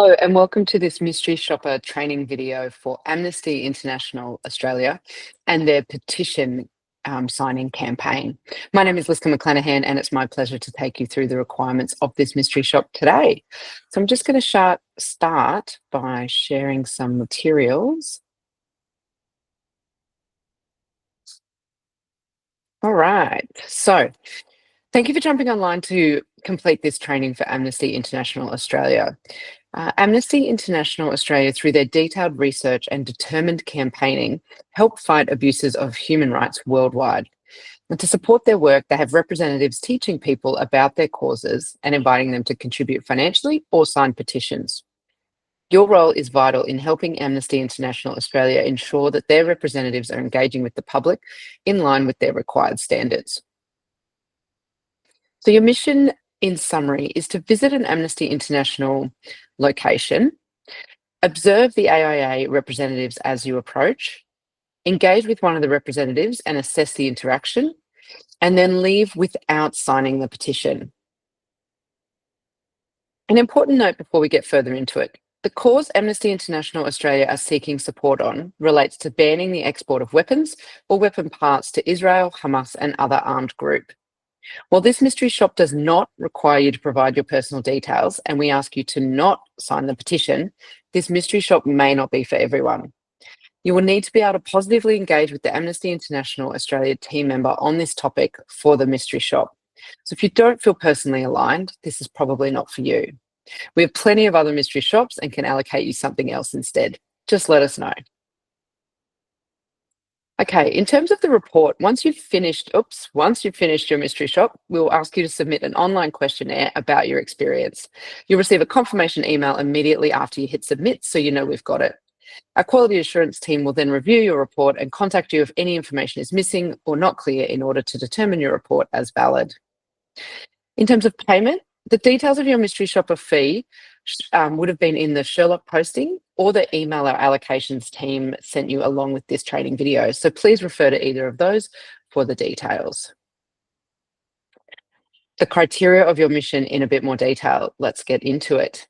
Hello and welcome to this mystery shopper training video for Amnesty International Australia and their petition signing campaign. My name is Lister McClanahan and it's my pleasure to take you through the requirements of this mystery shop today. So I'm just going to start by sharing some materials. All right, so thank you for jumping online to complete this training for Amnesty International Australia. Amnesty International Australia, through their detailed research and determined campaigning, help fight abuses of human rights worldwide. And to support their work, they have representatives teaching people about their causes and inviting them to contribute financially or sign petitions. Your role is vital in helping Amnesty International Australia ensure that their representatives are engaging with the public in line with their required standards. So your mission, in summary, is to visit an Amnesty International location, observe the AIA representatives as you approach, engage with one of the representatives and assess the interaction, and then leave without signing the petition. An important note before we get further into it: the cause Amnesty International Australia are seeking support on relates to banning the export of weapons or weapon parts to Israel, Hamas, and other armed groups. While this mystery shop does not require you to provide your personal details, and we ask you to not sign the petition, this mystery shop may not be for everyone. You will need to be able to positively engage with the Amnesty International Australia team member on this topic for the mystery shop. So if you don't feel personally aligned, this is probably not for you. We have plenty of other mystery shops and can allocate you something else instead. Just let us know. Okay, in terms of the report, once you've finished your mystery shop, we'll ask you to submit an online questionnaire about your experience. You'll receive a confirmation email immediately after you hit submit, so you know we've got it. Our quality assurance team will then review your report and contact you if any information is missing or not clear in order to determine your report as valid. In terms of payment, the details of your mystery shopper fee would have been in the Sherlock posting or the email our allocations team sent you along with this training video. So please refer to either of those for the details. The criteria of your mission in a bit more detail. Let's get into it.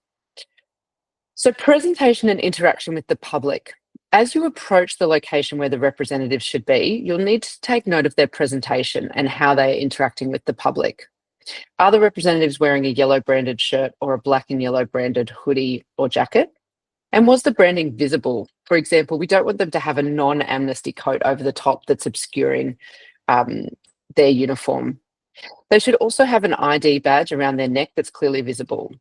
So presentation and interaction with the public. As you approach the location where the representatives should be, you'll need to take note of their presentation and how they are interacting with the public. Are the representatives wearing a yellow branded shirt or a black and yellow branded hoodie or jacket? And was the branding visible? For example, we don't want them to have a non-Amnesty coat over the top that's obscuring their uniform. They should also have an ID badge around their neck that's clearly visible,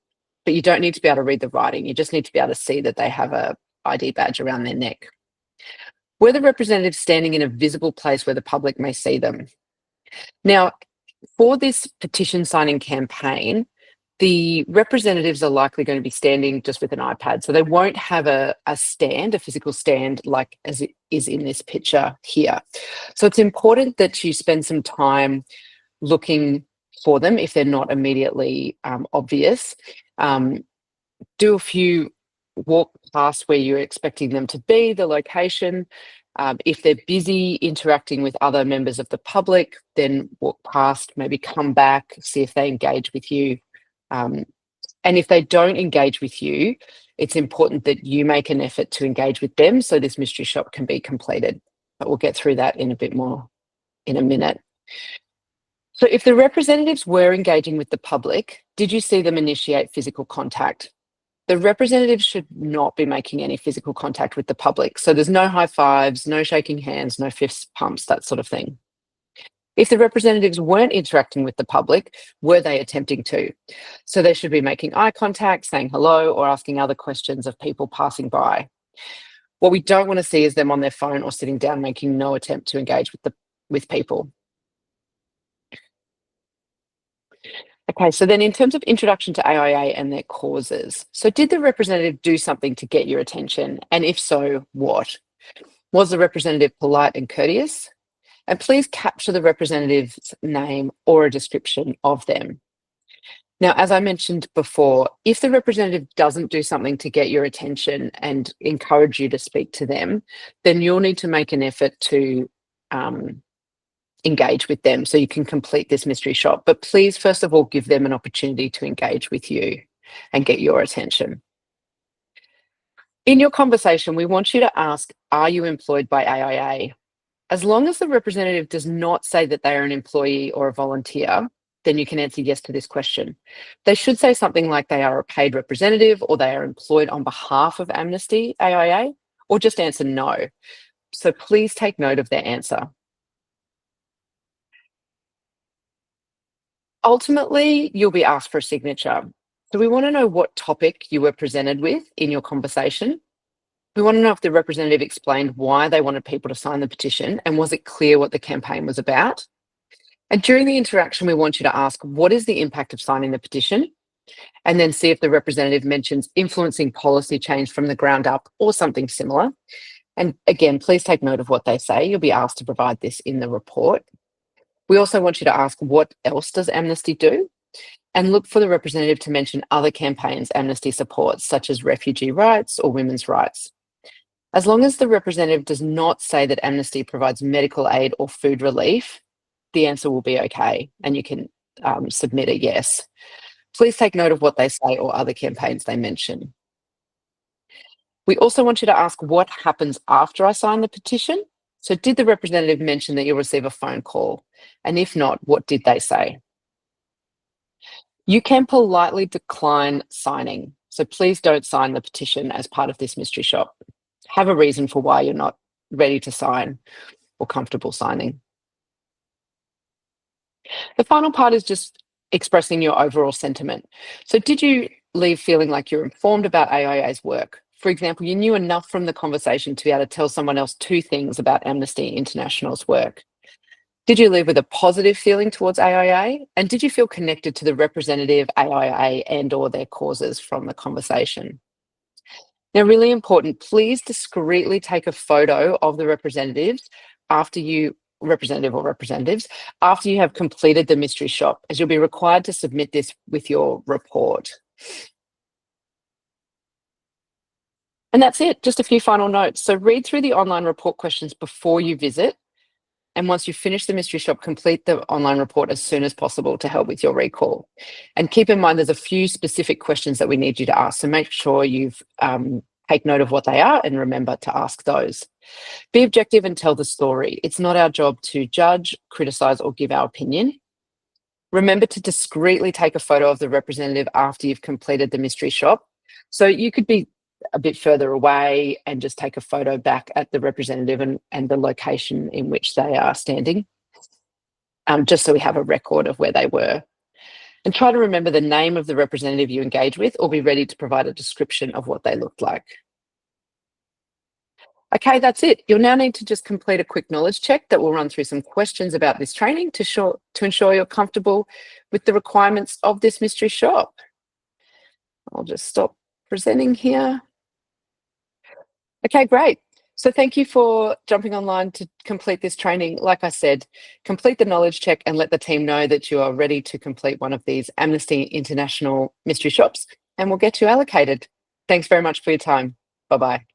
but you don't need to be able to read the writing. You just need to be able to see that they have a ID badge around their neck. Were the representatives standing in a visible place where the public may see them? Now, for this petition signing campaign, the representatives are likely going to be standing just with an iPad. So they won't have a physical stand like as it is in this picture here. So it's important that you spend some time looking for them if they're not immediately obvious. Do a few walk past where you're expecting them to be, the location. If they're busy interacting with other members of the public, then walk past, maybe come back, see if they engage with you. And if they don't engage with you, it's important that you make an effort to engage with them so this mystery shop can be completed. But we'll get through that in a bit more in a minute. So if the representatives were engaging with the public, did you see them initiate physical contact? The representatives should not be making any physical contact with the public. So there's no high fives, no shaking hands, no fist pumps, that sort of thing. If the representatives weren't interacting with the public, were they attempting to? So they should be making eye contact, saying hello, or asking other questions of people passing by. What we don't want to see is them on their phone or sitting down making no attempt to engage with people. Okay, so then in terms of introduction to AIA and their causes, so did the representative do something to get your attention? And if so, what? Was the representative polite and courteous? And please capture the representative's name or a description of them. Now, as I mentioned before, if the representative doesn't do something to get your attention and encourage you to speak to them, then you'll need to make an effort to engage with them so you can complete this mystery shop. But please, first of all, give them an opportunity to engage with you and get your attention. In your conversation, we want you to ask, are you employed by AIA? As long as the representative does not say that they are an employee or a volunteer, then you can answer yes to this question. They should say something like they are a paid representative or they are employed on behalf of Amnesty AIA, or just answer no. So please take note of their answer. Ultimately, you'll be asked for a signature. So we want to know what topic you were presented with in your conversation. We want to know if the representative explained why they wanted people to sign the petition and was it clear what the campaign was about. And during the interaction, we want you to ask, what is the impact of signing the petition? And then see if the representative mentions influencing policy change from the ground up or something similar. And again, please take note of what they say. You'll be asked to provide this in the report. We also want you to ask, what else does Amnesty do? And look for the representative to mention other campaigns Amnesty supports, such as refugee rights or women's rights. As long as the representative does not say that Amnesty provides medical aid or food relief, the answer will be okay, and you can submit a yes. Please take note of what they say or other campaigns they mention. We also want you to ask, what happens after I sign the petition? So did the representative mention that you'll receive a phone call? And if not, what did they say? You can politely decline signing. So please don't sign the petition as part of this mystery shop. Have a reason for why you're not ready to sign or comfortable signing. The final part is just expressing your overall sentiment. So did you leave feeling like you're informed about AIA's work? For example, you knew enough from the conversation to be able to tell someone else 2 things about Amnesty International's work. Did you leave with a positive feeling towards AIA? And did you feel connected to the representative, AIA, and or their causes from the conversation? Now, really important, please discreetly take a photo of the representatives after you representatives after you have completed the mystery shop, as you'll be required to submit this with your report. And that's it, just a few final notes. So read through the online report questions before you visit. And once you finish the mystery shop, complete the online report as soon as possible to help with your recall. And keep in mind, there's a few specific questions that we need you to ask. So make sure you've take note of what they are and remember to ask those. Be objective and tell the story. It's not our job to judge, criticise, or give our opinion. Remember to discreetly take a photo of the representative after you've completed the mystery shop. So you could be a bit further away and just take a photo back at the representative and the location in which they are standing, just so we have a record of where they were. And try to remember the name of the representative you engage with, or be ready to provide a description of what they looked like. Okay, that's it. You'll now need to just complete a quick knowledge check that will run through some questions about this training to ensure you're comfortable with the requirements of this mystery shop. I'll just stop presenting here. Okay, great. So thank you for jumping online to complete this training. Like I said, complete the knowledge check and let the team know that you are ready to complete one of these Amnesty International mystery shops, and we'll get you allocated. Thanks very much for your time. Bye-bye.